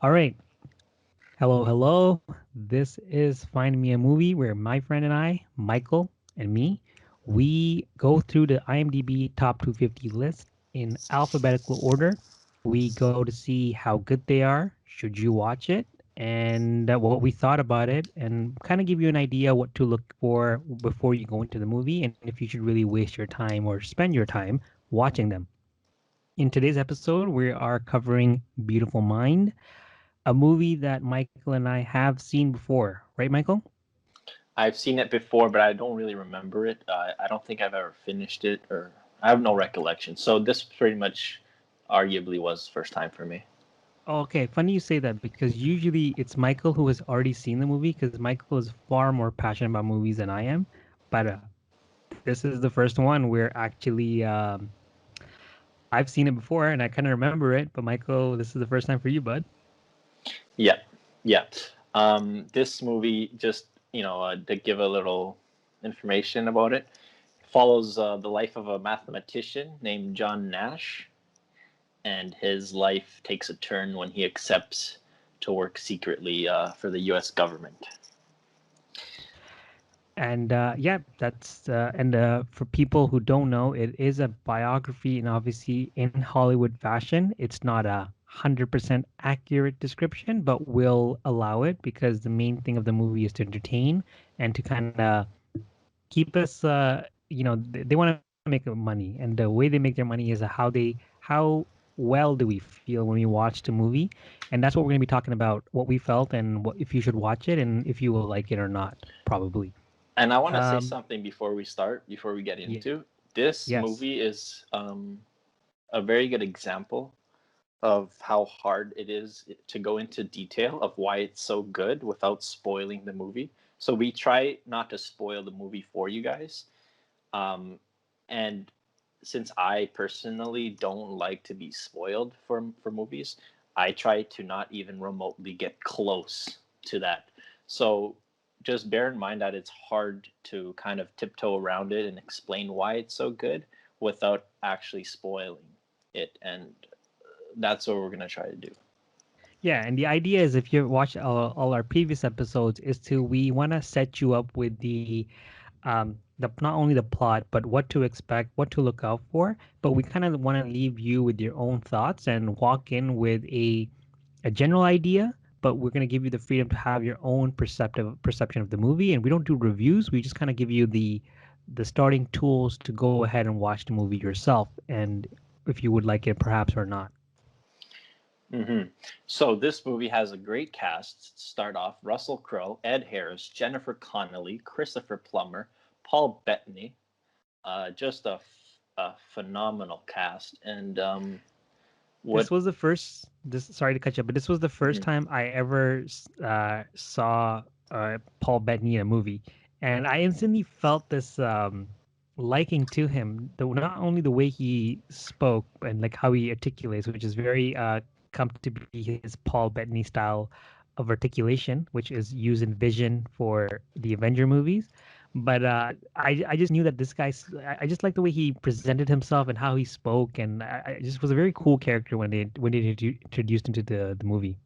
All right. Hello, hello. This is Find Me a Movie where my friend and I, Michael and me, we go through the IMDb top 250 list in alphabetical order. We go to see how good they are, should you watch it, and what we thought about it, and kind of give you an idea what to look for before you go into the movie and if you should really waste your time or spend your time watching them. In today's episode, we are covering Beautiful Mind, a movie that Michael and I have seen before, right, Michael? I've seen it before, but I don't really remember it. I don't think I've ever finished it, or I have no recollection. So this pretty much, arguably, was first time for me. Okay, funny you say that because usually it's Michael who has already seen the movie because Michael is far more passionate about movies than I am. But this is the first one where actually I've seen it before and I kind of remember it. But Michael, this is the first time for you, bud. Yeah, yeah. This movie, just to give a little information about it, follows the life of a mathematician named John Nash, and his life takes a turn when he accepts to work secretly for the U.S. government. And yeah, that's and for people who don't know, it is a biography, and obviously in Hollywood fashion, it's not a 100% accurate description, but we'll allow it because the main thing of the movie is to entertain and to kind of keep us. They want to make money, and the way they make their money is how well do we feel when we watch the movie, and that's what we're going to be talking about, what we felt, and what if you should watch it, and if you will like it or not, probably. And I want to say Um, something before we start, before we get yeah, into this yes. movie is a very good example of how hard it is to go into detail of why it's so good without spoiling the movie. So we try not to spoil the movie for you guys. And since I personally don't like to be spoiled for movies, I try to not even remotely get close to that. So just bear in mind that it's hard to kind of tiptoe around it and explain why it's so good without actually spoiling it. And that's what we're going to try to do. Yeah, and the idea is if you watch all our previous episodes, is to we want to set you up with the not only the plot but what to expect, what to look out for, but we kind of want to leave you with your own thoughts and walk in with a general idea, but we're going to give you the freedom to have your own perception of the movie, and we don't do reviews. We just kind of give you the starting tools to go ahead and watch the movie yourself, and if you would like it perhaps or not. Mm-hmm. So this movie has a great cast. Start off: Russell Crowe, Ed Harris, Jennifer Connelly, Christopher Plummer, Paul Bettany. Just a phenomenal cast. And This what? was the first. This Sorry to cut you, but this was the first Mhm. time I ever saw Paul Bettany in a movie, and I instantly felt this liking to him. Not only the way he spoke and like how he articulates, which is very come to be his Paul Bettany style of articulation, which is used in Vision for the Avenger movies. But I just knew that this guy's. I just like the way he presented himself and how he spoke, and I just was a very cool character when they introduced him to the movie.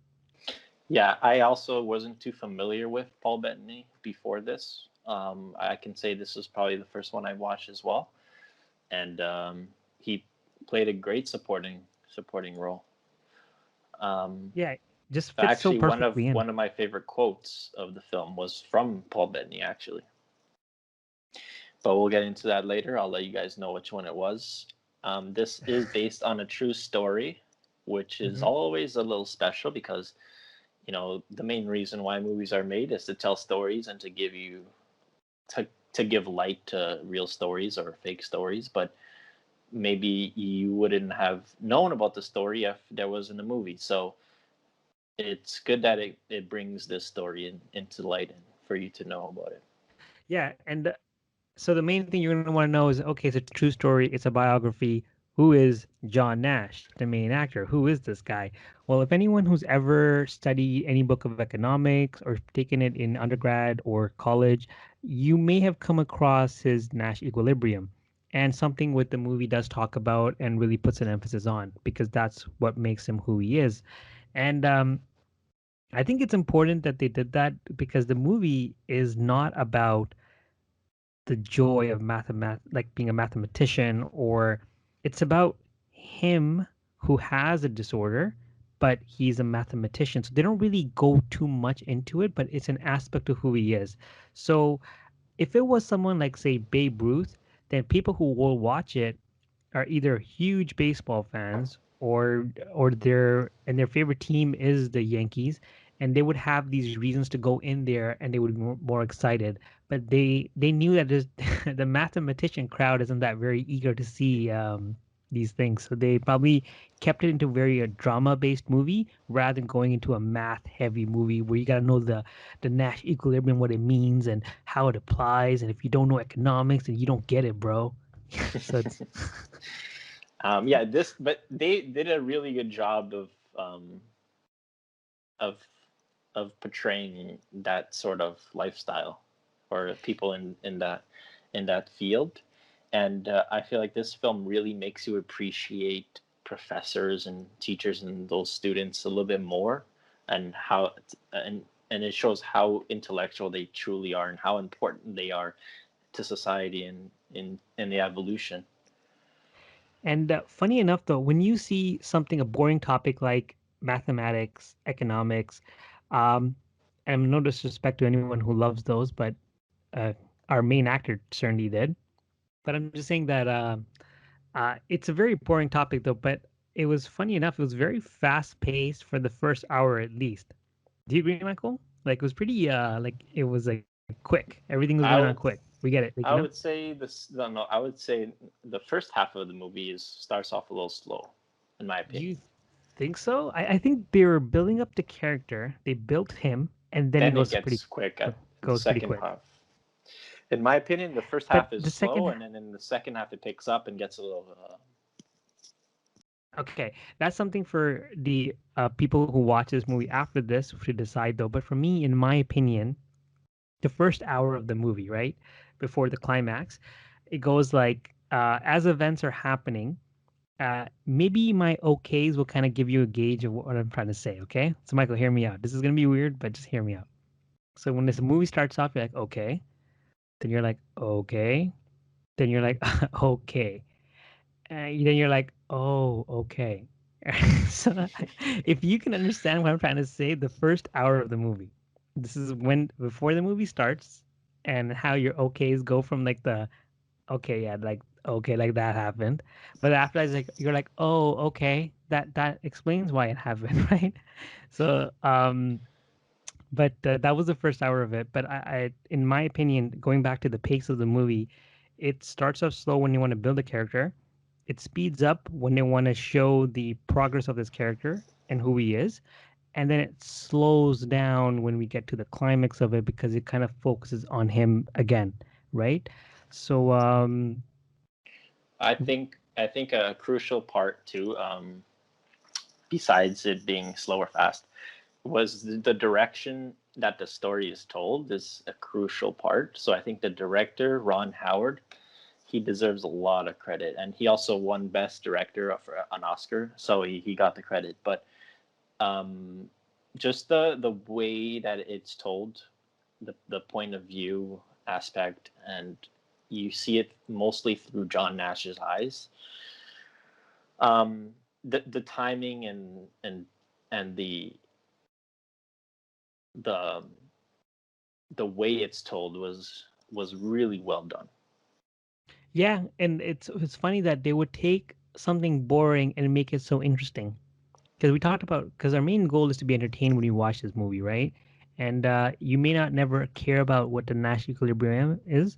Yeah, I also wasn't too familiar with Paul Bettany before this. I can say this is probably the first one I watched as well, and he played a great supporting role. Um, Yeah, just fits so Actually, perfectly in. one of my favorite quotes of the film was from Paul Bettany, actually. But we'll get into that later. I'll let you guys know which one it was. This is based on a true story, which is Hmm. always a little special because the main reason why movies are made is to tell stories and to give you to give light to real stories or fake stories. But maybe you wouldn't have known about the story if there wasn't a movie. So it's good that it brings this story into light and for you to know about it. Yeah, and so the main thing you're gonna want to know is okay, it's a true story, it's a biography. Who is John Nash, the main actor? Who is this guy? Well, if anyone who's ever studied any book of economics or taken it in undergrad or college, you may have come across his Nash equilibrium. And something what the movie does talk about and really puts an emphasis on because that's what makes him who he is. And I think it's important that they did that because the movie is not about the joy of like being a mathematician, or it's about him who has a disorder, but he's a mathematician. So they don't really go too much into it, but it's an aspect of who he is. So if it was someone like, say, Babe Ruth, then people who will watch it are either huge baseball fans, or their favorite team is the Yankees, and they would have these reasons to go in there and they would be more excited. But they knew that the mathematician crowd isn't that very eager to see these things, so they probably kept it into very a drama based movie rather than going into a math heavy movie where you got to know the Nash equilibrium, what it means and how it applies, and if you don't know economics then you don't get it, bro. So it's Yeah, but they did a really good job um, of portraying that sort of lifestyle or people in that field, and I feel like this film really makes you appreciate professors and teachers and those students a little bit more, and and it shows how intellectual they truly are and how important they are to society and in the evolution. And funny enough, though, when you see something, a boring topic like mathematics, economics, um, and no disrespect to anyone who loves those, but our main actor certainly did. But I'm just saying that it's a very boring topic, though. But it was funny enough; it was very fast paced for the first hour at least. Do you agree, Michael? Like it was pretty, like it was like quick. Everything was going on I quick. would We get it, like I would say this. No, no, I would say the first half of the movie is starts off a little slow, in my You opinion. think so? I think they were building up the character. They built him, and then it Then it goes pretty gets quick at the goes pretty second quick. half. In my opinion, the first But half is the second, slow, and then in the second half it picks up and gets a little. okay, that's something for the people who watch this movie after this to decide, though. But for me, in my opinion, the first hour of the movie, right before the climax, it goes like as events are happening. Maybe my okays will kind of give you a gauge of what I'm trying to say. Okay, so Michael, hear me out. This is gonna be weird, but just hear me out. So when this movie starts off, you're like, okay. Then you're like, okay. Then you're like, okay. Then you're like, oh, okay. So if you can understand what I'm trying to say, the first hour of the movie, this is when before the movie starts, and how your okays go from like the okay, yeah, like okay, like that happened, but after that, it's like you're like, oh, okay, that explains why it happened, right? So but that was the first hour of it. But in my opinion, going back to the pace of the movie, it starts off slow when you want to build a character. It speeds up when they want to show the progress of this character and who he is, and then it slows down when we get to the climax of it because it kind of focuses on him again, right? So, I think a crucial part too, besides it being slow or fast, was the direction that the story is told is a crucial part. So I think the director Ron Howard, he deserves a lot of credit, and he also won Best Director for an Oscar, so he got the credit. But um, just the way that it's told, the point of view aspect, and you see it mostly through John Nash's eyes. The timing and the the way it's told was really well done. yeah, and it's funny that they would take something boring and make it so interesting. Because we talked about, because our main goal is to be entertained when you watch this movie, right? And you may not never care about what the Nash equilibrium is,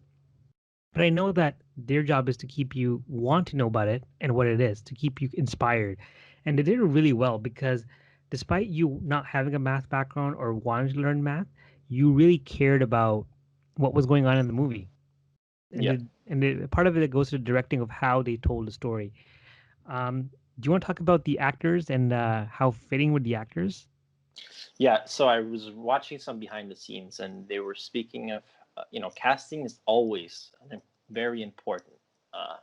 but I know that their job is to keep you want to know about it and what it is, to keep you inspired. And they did it really well because despite you not having a math background or wanting to learn math, you really cared about what was going on in the movie. Yeah. Part of it goes to the directing of how they told the story. Do you want to talk about the actors and how fitting with the actors? Yeah, so I was watching some behind the scenes, and they were speaking of, casting is always very important. Uh,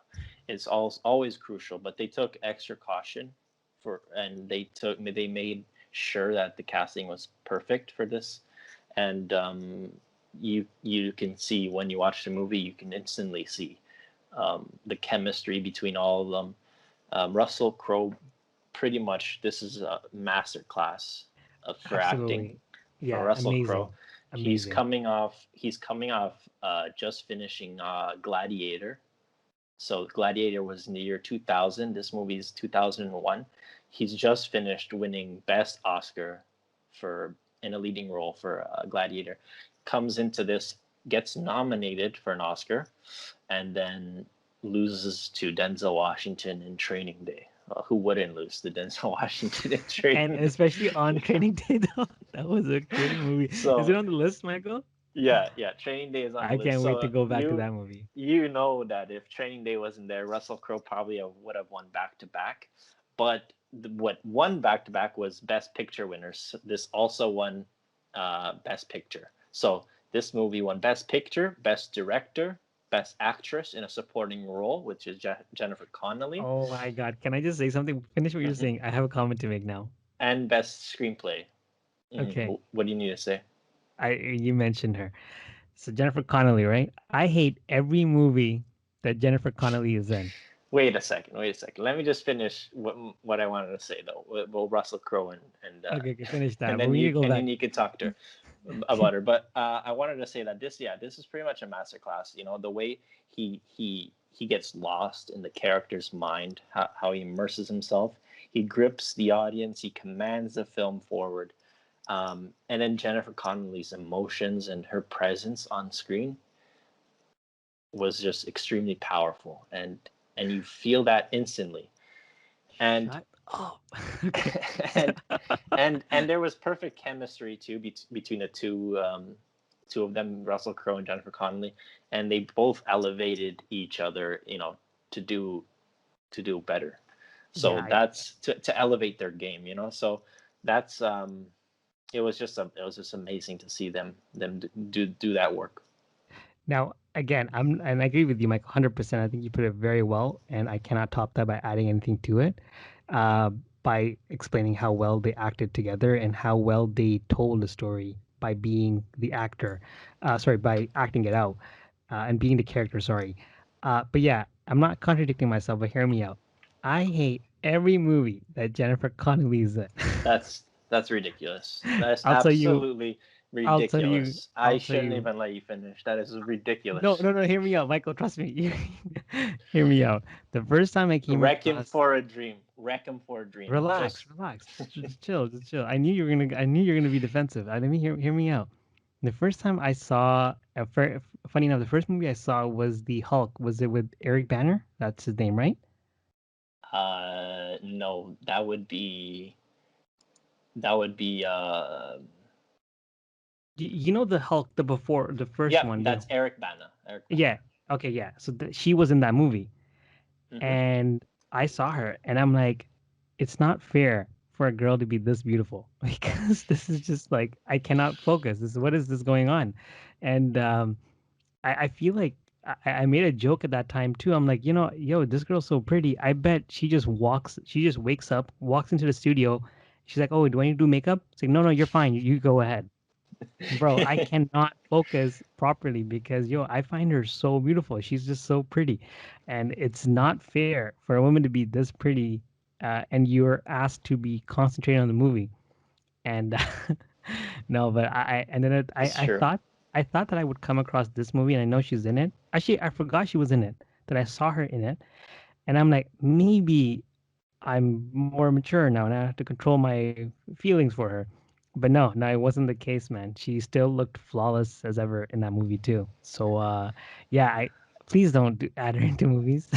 always crucial, but they took extra caution and they made sure that the casting was perfect for this, and you can see when you watch the movie, you can instantly see the chemistry between all of them. Russell Crowe, pretty much, this is a master class for acting Absolutely. for Yeah, Russell Crowe. amazing. He's Amazing. coming off. He's coming off just finishing Gladiator. So Gladiator was in the year 2000. This movie is 2001. He's just finished winning Best Oscar for in a leading role for Gladiator. Comes into this, gets nominated for an Oscar, and then loses to Denzel Washington in Training Day. Who wouldn't lose to Denzel Washington in And Training especially on Day? Training Day, though, that was a great movie. Is it So on the list, Michael? yeah, Training Day is on the I list. can't wait to So go back to that movie. you know that if Training Day wasn't there, Russell Crowe probably would have won back to back. But what won back to back was Best Picture winners. This also won Best Picture. So this movie won Best Picture, Best Director, Best Actress in a Supporting Role, which is Jennifer Connelly, Oh my God. Can I just say something? Finish what you're hmm saying. I have a comment to make now. and Best Screenplay. Okay. What do you need to say? You mentioned her. So Jennifer Connelly, right? I hate every movie that Jennifer Connelly is in. Wait a second. Wait a second. Let me just finish what I wanted to say though. Well, Russell Crowe Okay, finish that. and But then we need to go back. you can talk to her about her. But I wanted to say that this is pretty much a masterclass. You know, the way he gets lost in the character's mind, how he immerses himself. He grips the audience. He commands the film forward. And then Jennifer Connelly's emotions and her presence on screen was just extremely powerful, and you feel that instantly. And Shut up. Okay. and and there was perfect chemistry too between the two of them, Russell Crowe and Jennifer Connelly, and they both elevated each other, you know, to do better. Yeah, So that's to elevate their game, you know. So that's it was just amazing to see them do that work. now again, and I agree with you, Mike, 100%. I think you put it very well, and I cannot top that by adding anything to it. Uh, by explaining how well they acted together and how well they told the story by being the actor, sorry, by acting it out and being the character. Sorry, but yeah, I'm not contradicting myself, but hear me out. I hate every movie that Jennifer Connelly's in. That's ridiculous. That's I'll tell you. absolutely I'll tell you. ridiculous. I I'll tell shouldn't you. even let you finish. That is No, ridiculous. no, no. Hear me out, Michael. Trust me. Hear me out. The first time I came Wreck him across, for a dream. Wreck him for a dream. relax, Just relax, just chill, just chill. I knew you were gonna. I knew you were gonna be defensive. Let me hear me out. The first time I saw, funny enough, the first movie I saw was the Hulk. Was it with Eric Banner? That's his name, right? no, that would be You know the Hulk, the before, the first yep, one. that's Eric Bana. Eric Bana. Yeah. Okay. Yeah. So she was in that movie, Mm-hmm. and I saw her, and I'm like, it's not fair for a girl to be this beautiful because this is just like I cannot focus. What is this going on? And I feel like I made a joke at that time too. I'm like, yo, this girl's so pretty. I bet she just wakes up, walks into the studio. She's like, oh, do I need to do makeup? It's like, no, no, you're fine. You go ahead. Bro, I cannot focus properly because I find her so beautiful. She's just so pretty, and it's not fair for a woman to be this pretty, and you're asked to be concentrating on the movie. And no, but and then It's true. I thought that I would come across this movie, and I know she's in it. Actually, I forgot she was in it. That I saw her in it, and I'm like, maybe I'm more mature now, and I have to control my feelings for her. But no, no, it wasn't the case, man. She still looked flawless as ever in that movie too. So, yeah, I please don't add her into movies.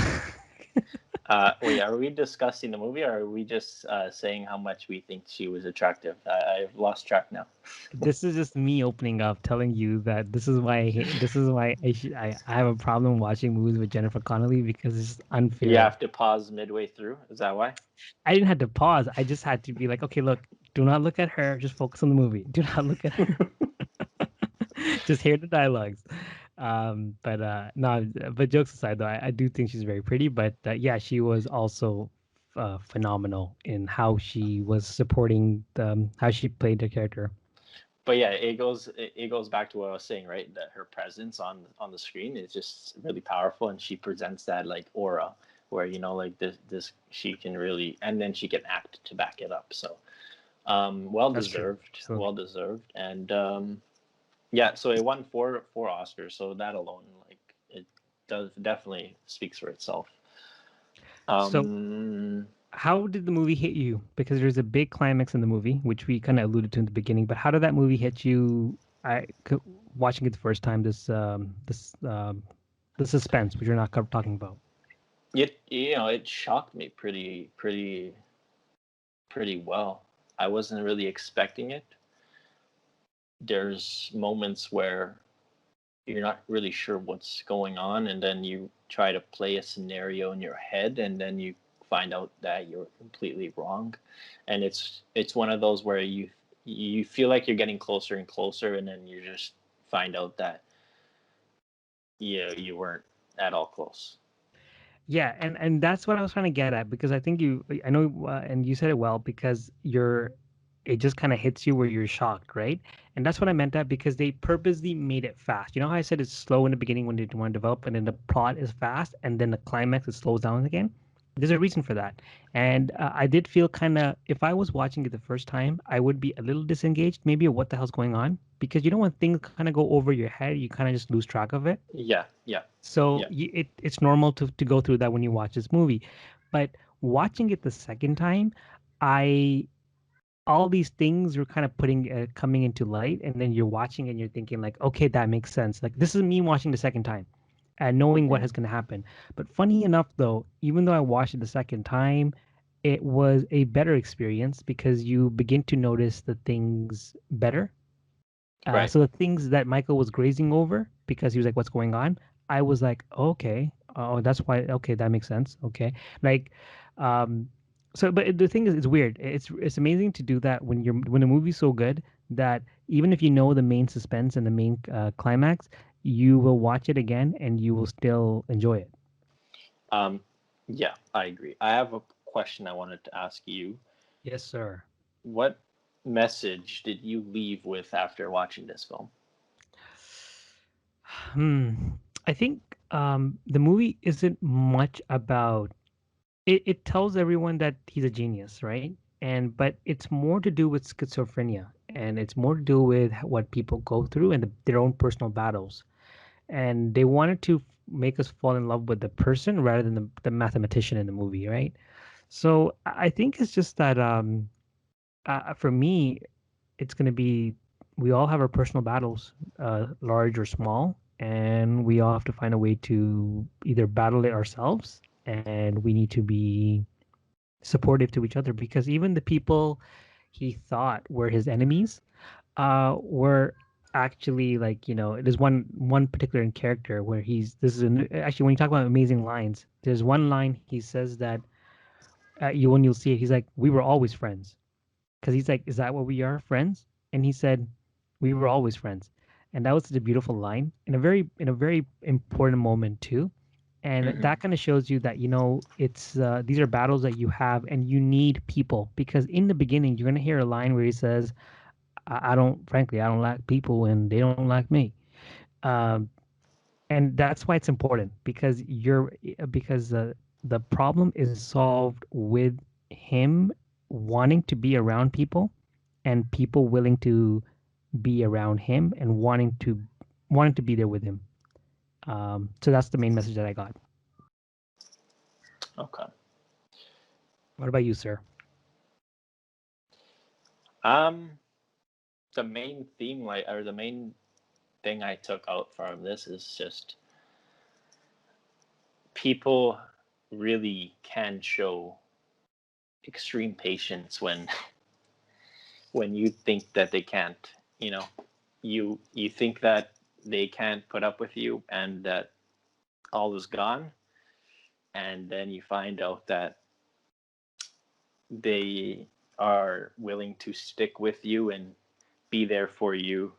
Wait, are we discussing the movie, or are we just saying how much we think she was attractive? I've lost track now. This is just me opening up, telling you that this is why this is why I have a problem watching movies with Jennifer Connelly because it's just You unfair. have to pause midway through. Is that why? I didn't have to pause. I just had to be like, okay, look, do not look at her. Just focus on the movie. Do not look at her. Just hear the dialogues. But no, but jokes aside, though, I do think she's very pretty. But yeah, she was also phenomenal in how she was supporting how she played the character. But yeah, it goes back to what I was saying, right? That her presence on the screen is just really powerful, and she presents that like aura where like this she can really, and then she can act to back it up. So That's true. So well deserved, and yeah, so it won four Oscars, so that alone, like, it does definitely speaks for itself. so Um, how did the movie hit you? Because there's a big climax in the movie, which we kind of alluded to in the beginning. But how did that movie hit you? Watching it the first time, the suspense, which you're not talking about. it shocked me pretty well. I wasn't really expecting it. There's moments where you're not really sure what's going on, and then you try to play a scenario in your head, and then you find out that you're completely wrong. And it's one of those where you feel like you're getting closer and closer, and then you just find out that you weren't at all close. Yeah, and that's what I was trying to get at because I know, and you said it well because it just kind of hits you where you're shocked, right? And that's what I meant at because they purposely made it fast. You know how I said it's slow in the beginning when they want to develop, and then the plot is fast, and then the climax it slows down again. There's a reason for that, and I did feel kind of if I was watching it the first time, I would be a little disengaged, maybe of what the hell's going on, because you know when things kind of go over your head, you kind of just lose track of it. Yeah, yeah, So yeah. it's normal to go through that when you watch this movie. But watching it the second time, I all these things are kind of putting coming into light, and then you're watching and you're thinking like, okay, that makes sense. Like this is me watching the second time and knowing what Mm-hmm. is going to happen. But funny enough, though, even though I watched it the second time, it was a better experience because you begin to notice the things better. Right. So the things that Michael was grazing over because he was like, "What's going on?" I was like, "Okay, oh, that's why. Okay, that makes sense. Okay, like, um, so but the thing is, it's weird. It's amazing to do that when the movie's so good that even if you know the main suspense and the main climax, you will watch it again and you will still enjoy it. Um, yeah, I agree. I have a question I wanted to ask you. Yes, sir. What message did you leave with after watching this film? Hmm. I think the movie isn't much about it tells everyone that he's a genius, right? And but it's more to do with schizophrenia, and it's more to do with what people go through and their own personal battles. And they wanted to make us fall in love with the person rather than the mathematician in the movie, right? So I think it's just that for me, it's going to be we all have our personal battles, large or small, and we all have to find a way to either battle it ourselves, and we need to be supportive to each other because even the people he thought were his enemies were actually like there's one particular in character where actually when you talk about amazing lines, there's one line he says that when you'll see it, he's like, we were always friends, because he's like, is that what we are, friends? And he said, we were always friends. And that was such a beautiful line in a very important moment too. And Mm-hmm. that kind of shows you that it's these are battles that you have and you need people, because in the beginning you're going to hear a line where he says, I don't, frankly, I don't like people and they don't like me. um, and that's why it's important, because the problem is solved with him wanting to be around people and people willing to be around him and wanting to be there with him. So that's the main message that I got. Okay. What about you, sir? Um, the main theme, like, or the main thing I took out from this is just people really can show extreme patience when you think that they can't. You know, you think that they can't put up with you and that all is gone, and then you find out that they are willing to stick with you and be there for you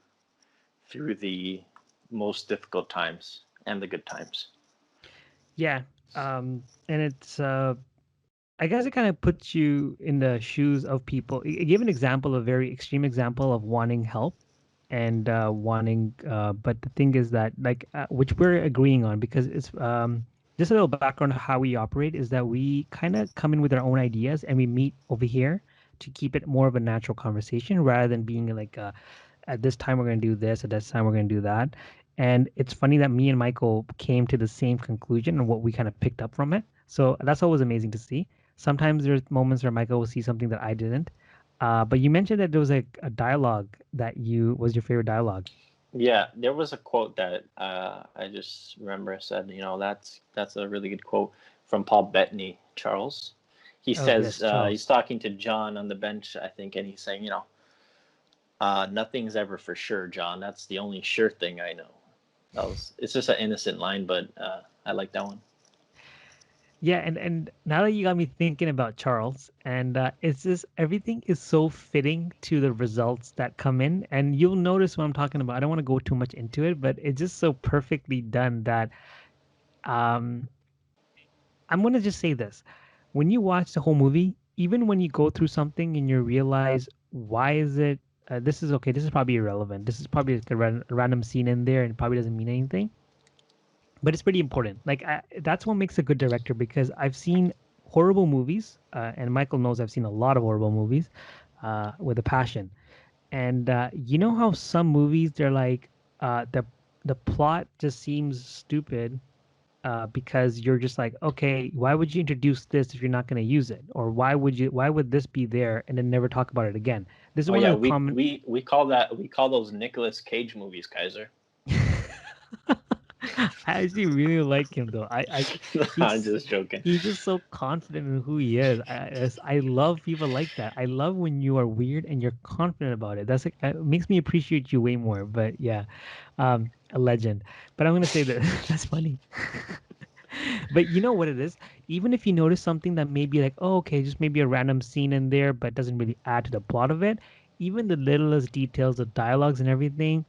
through the most difficult times and the good times. Yeah, and it's I guess it kind of puts you in the shoes of people. Give an example, a very extreme example of wanting help and wanting. But the thing is that, like, which we're agreeing on, because it's just a little background of how we operate is that we kind of come in with our own ideas and we meet over here to keep it more of a natural conversation rather than being like, at this time we're going to do this, at this time we're going to do that. And it's funny that me and Michael came to the same conclusion and what we kind of picked up from it. So that's always amazing to see. Sometimes there's moments where Michael will see something that I didn't. But you mentioned that there was like a dialogue that you was your favorite dialogue. Yeah, there was a quote that I just remember said, that's a really good quote from Paul Bettany, Charles. He Oh says yes, he's Charles. talking to John on the bench, I think, and he's saying, nothing's ever for sure, John. That's the only sure thing I know. It's just an innocent line, but I like that one. Yeah, and now that you got me thinking about Charles, and it's just everything is so fitting to the results that come in, and you'll notice what I'm talking about. I don't want to go too much into it, but it's just so perfectly done that um, I'm gonna just say this: when you watch the whole movie, even when you go through something and you realize why is it this is okay, this is probably irrelevant, this is probably like a random scene in there and probably doesn't mean anything, but it's pretty important. Like that's what makes a good director because I've seen horrible movies, and Michael knows I've seen a lot of horrible movies with a passion. And you know how some movies they're like the plot just seems stupid because you're just like, okay, why would you introduce this if you're not going to use it, or why would this be there and then never talk about it again? This is Oh one of yeah, the we common. we we call that we call those Nicolas Cage movies, Khizer. I actually really like him though. I'm He's just joking. he's just so confident in who he is. I love people like that. I love when you are weird and you're confident about it. That's like, it makes me appreciate you way more. But yeah, a legend. But I'm gonna say that that's funny. But you know what it is? Even if you notice something that may be like, oh, okay, just maybe a random scene in there, but doesn't really add to the plot of it, even the littlest details, the dialogues and everything,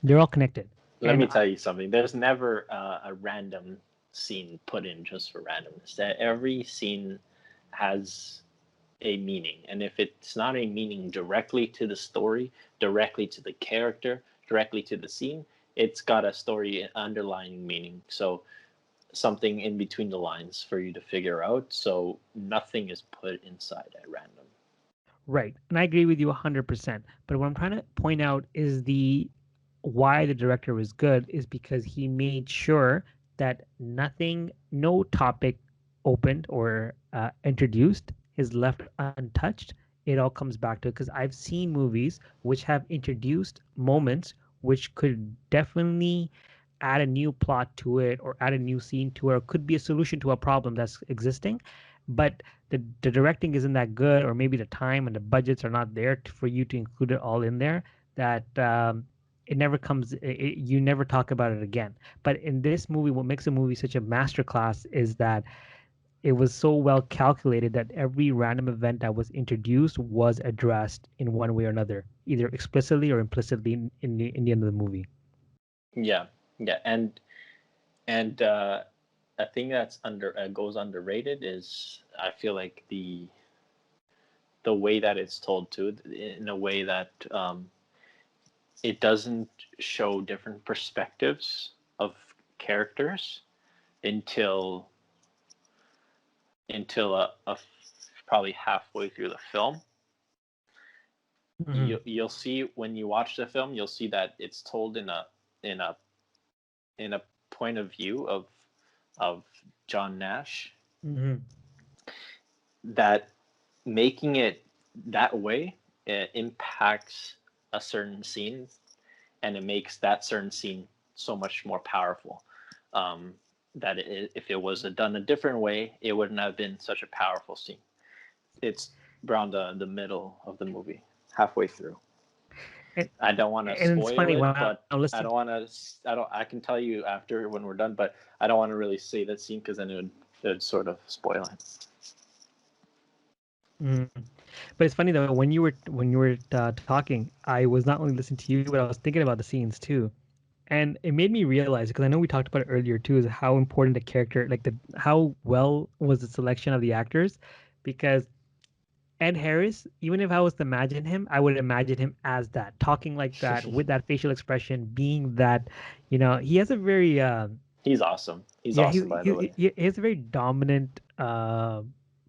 they're all connected. Let And me tell you something. There's never a random scene put in just for randomness. That every scene has a meaning, and if it's not a meaning directly to the story, directly to the character, directly to the scene, it's got a story underlying meaning. So something in between the lines for you to figure out. So nothing is put inside at random. right. And I agree with you 100%. But what I'm trying to point out is the why the director was good is because he made sure that nothing, no topic opened or introduced is left untouched. It all comes back to it because I've seen movies which have introduced moments which could definitely add a new plot to it or add a new scene to it or could be a solution to a problem that's existing. But the directing isn't that good, or maybe the time and the budgets are not there for you to include it all in there. That it never comes. You never talk about it again. But in this movie, what makes a movie such a masterclass is that it was so well calculated that every random event that was introduced was addressed in one way or another, either explicitly or implicitly in the end of the movie. Yeah, yeah, and a thing that's under goes underrated is I feel like the way that it's told too, in a way that it doesn't show different perspectives of characters until probably halfway through the film. Mm-hmm. You'll see when you watch the film, you'll see that it's told in a in a point of view of John Nash, Mm-hmm. that making it that way, it impacts a certain scene, and it makes that certain scene so much more powerful. Um, that if it was done a different way, it wouldn't have been such a powerful scene. It's around the middle of the movie, halfway through. And, I don't want to and it's funny spoil when it, I but listen. I don't want to. I don't. I can tell you after when we're done, but I don't want to really say that scene because then it would sort of spoil it. Mm. But it's funny though when you were talking, I was not only listening to you, but I was thinking about the scenes too. And it made me realize, because I know we talked about it earlier too, is how important the character, like the how well was the selection of the actors, because Ed Harris, even if I was to imagine him, I would imagine him as that, talking like that, with that facial expression, being that, he has a very He's awesome. He's yeah, awesome, by the way. he has a very dominant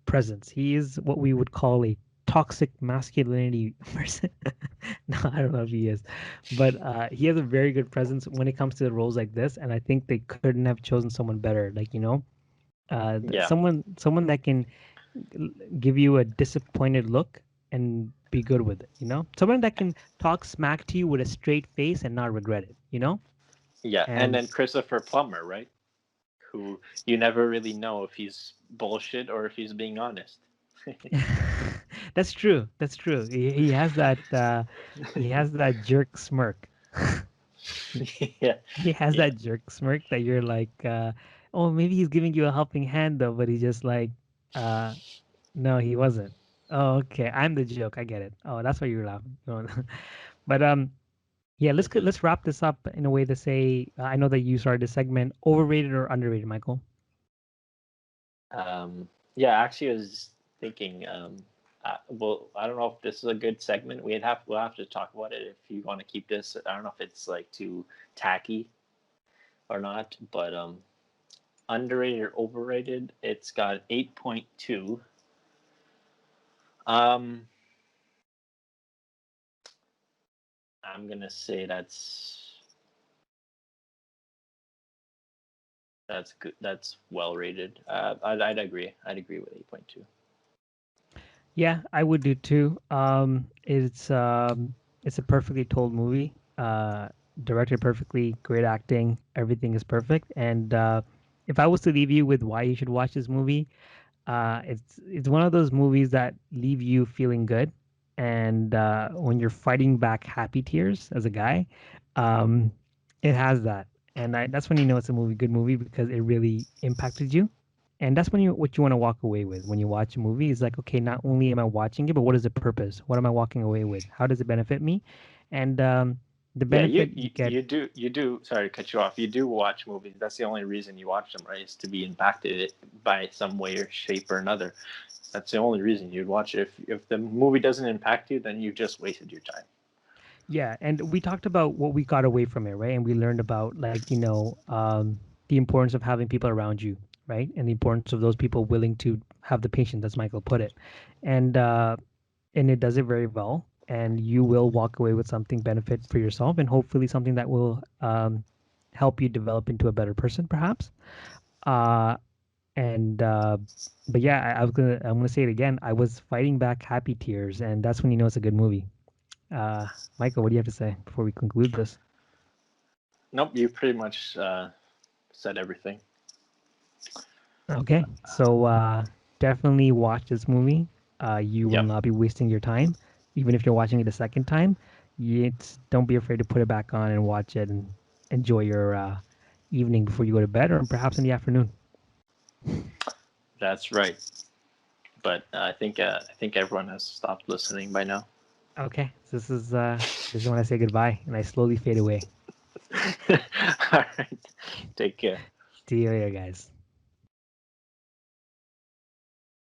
presence. He is what we would call a toxic masculinity person. No, I don't know if he is, but he has a very good presence when it comes to roles like this, and I think they couldn't have chosen someone better. Like, Yeah, someone that can give you a disappointed look and be good with it. Someone that can talk smack to you with a straight face and not regret it. yeah. And And then Christopher Plummer, right? Who you never really know if he's bullshit or if he's being honest. that's true. That's true. He has that jerk smirk. Yeah, He has yeah, that jerk smirk that you're like, oh, maybe he's giving you a helping hand though, but he's just like, uh, no, he wasn't. Oh, okay. I'm the joke. I get it. Oh, that's why you're laughing. But yeah, let's wrap this up in a way to say, I know that you started this segment, overrated or underrated, Michael. yeah. Actually, I was thinking. Well, I don't know if this is a good segment. We'll have to talk about it if you want to keep this. I don't know if it's like too tacky or not, but underrated or overrated. It's got 8.2. Um, I'm gonna say that's good. That's well rated. I'd agree. I'd agree with 8.2. Yeah, I would do too. It's a perfectly told movie. Directed perfectly, great acting, everything is perfect. And if I was to leave you with why you should watch this movie, it's one of those movies that leave you feeling good, and when you're fighting back happy tears as a guy, um, it has that, and that's when you know it's a good movie because it really impacted you, and that's when what you want to walk away with when you watch a movie is like, okay, not only am I watching it, but what is the purpose? What am I walking away with? How does it benefit me? And the Yeah, benefit you get. you do. Sorry to cut you off. You do watch movies. That's the only reason you watch them, right? Is to be impacted by some way or shape or another. That's the only reason you'd watch it. If the movie doesn't impact you, then you just wasted your time. Yeah, and we talked about what we got away from it, right? And we learned about, like, the importance of having people around you, right? And the importance of those people willing to have the patience, as Michael put it. And it does it very well. And you will walk away with something benefit for yourself, and hopefully something that will help you develop into a better person, perhaps. Uh, and but yeah, I'm gonna say it again. I was fighting back happy tears, and that's when you know it's a good movie. Uh, Michael, what do you have to say before we conclude this? Nope, you pretty much said everything. Okay, so definitely watch this movie. You will Yep, not be wasting your time, even if you're watching it a second time. Don't be afraid to put it back on and watch it and enjoy your evening before you go to bed, or perhaps in the afternoon. that's right. But I think everyone has stopped listening by now. Okay, so this is when I say goodbye and I slowly fade away. All right, take care. See you later, guys.